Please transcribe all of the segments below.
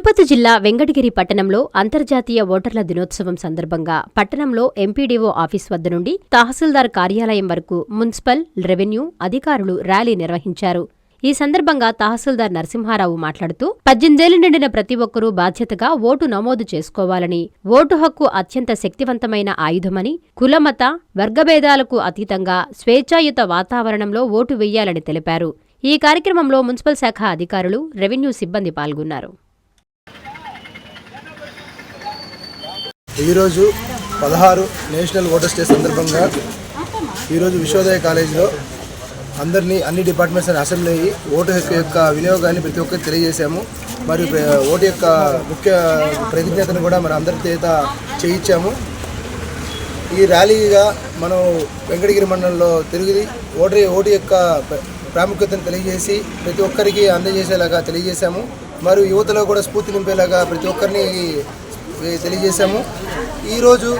తిరుపతి జిల్లా వెంకటగిరి పట్టణంలో అంతర్జాతీయ ఓటర్ల దినోత్సవం సందర్భంగా పట్టణంలో ఎంపీడీఓ ఆఫీస్ వద్ద నుండి తహసీల్దార్ కార్యాలయం వరకు మున్సిపల్, రెవెన్యూ అధికారులు ర్యాలీ నిర్వహించారు. ఈ సందర్భంగా తహసీల్దార్ నరసింహారావు మాట్లాడుతూ 18 ఏళ్లు నిండిన ప్రతి ఒక్కరూ బాధ్యతగా ఓటు నమోదు చేసుకోవాలని, ఓటు హక్కు అత్యంత శక్తివంతమైన ఆయుధమని, కులమత, వర్గభేదాలకు అతీతంగా స్వేచ్ఛాయుత వాతావరణంలో ఓటు వెయ్యాలని తెలిపారు. ఈ కార్యక్రమంలో మున్సిపల్ శాఖ అధికారులు, రెవెన్యూ సిబ్బంది పాల్గొన్నారు. ఈరోజు 16 నేషనల్ ఓటర్స్ డే సందర్భంగా ఈరోజు విశ్వోదయ కాలేజీలో అన్ని డిపార్ట్మెంట్స్ అని అసెంబ్లీ అయ్యి ఓటు హక్కు యొక్క వినియోగాన్ని ప్రతి ఒక్కరికి తెలియజేశాము. మరియు ఓటు యొక్క ముఖ్య ప్రతిజ్ఞతను కూడా మన అందరి చేత చేయించాము. ఈ ర్యాలీగా మనం వెంకటగిరి మండలంలో తిరిగి ఓటు యొక్క ప్రాముఖ్యతను తెలియజేసి ప్రతి ఒక్కరికి అందజేసేలాగా తెలియజేశాము. మరియు యువతలో కూడా స్ఫూర్తి నింపేలాగా ప్రతి ఒక్కరిని తెలియజేశాము. ఈరోజు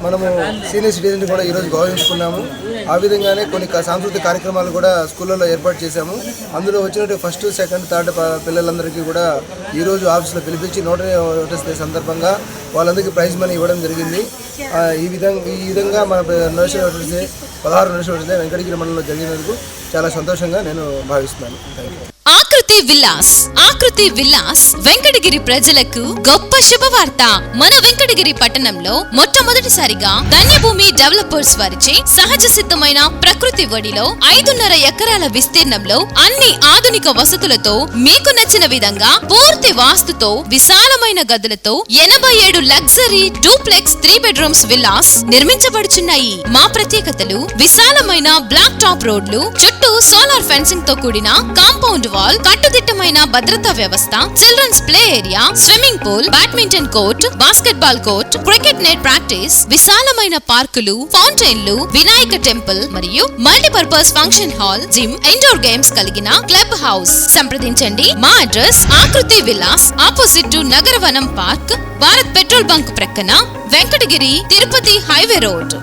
మనము సీనియర్ సిటిజన్ కూడా ఈరోజు గౌరవించుకున్నాము. ఆ విధంగానే కొన్ని సాంస్కృతిక కార్యక్రమాలు కూడా స్కూళ్ళలో ఏర్పాటు చేశాము. అందులో వచ్చినట్టు 1st, 2nd, 3rd పిల్లలందరికీ కూడా ఈరోజు ఆఫీసులో పిలిపించి ఓటర్స్ డే సందర్భంగా వాళ్ళందరికీ ప్రైజ్ మనీ ఇవ్వడం జరిగింది. ఈ విధంగా మన national voters day 16 national voters day Venkatagiri మండలంలో జరిగినందుకు చాలా సంతోషంగా నేను భావిస్తున్నాను. Thank you. ఆకృతి విలాస్ వెంకటగిరి ప్రజలకు గొప్ప శుభవార్త. మన వెంకటగిరి పట్టణంలో మొట్టమొదటిసారిగా ధన్యభూమి డెవలపర్స్ వారిచే సహజ సిద్ధమైన ప్రకృతి ఒడిలో 5.5 ఎకరాల విస్తీర్ణంలో అన్ని ఆధునిక వసతులతో మీకు నచ్చిన విధంగా పూర్తి వాస్తుతో విశాలమైన గదులతో 87 లగ్జరీ డూప్లెక్స్ 3 బెడ్రూమ్స్ విల్లాస్ నిర్మించబడుచున్నాయి. మా ప్రత్యేకతలు విశాలమైన బ్లాక్ టాప్ రోడ్లు, చుట్టూ సోలార్ ఫెన్సింగ్ తో కూడిన కాంపౌండ్ వాల్, కట్టుదిట్టమైన భద్రతా వ్యవస్థ, children's play area, swimming pool, badminton court, basketball court, cricket net practice, విశాలమైన పార్కులు, ఫౌంటైన్లు, వినాయక టెంపుల్ మరియు multipurpose function hall, gym, indoor games కలిగిన క్లబ్ హౌస్. సంప్రదించండి. మా address Akruthi Vilas, opposite to Nagaravanam park, Bharat petrol bunk ప్రక్కన, వెంకటగిరి, తిరుపతి హైవే రోడ్.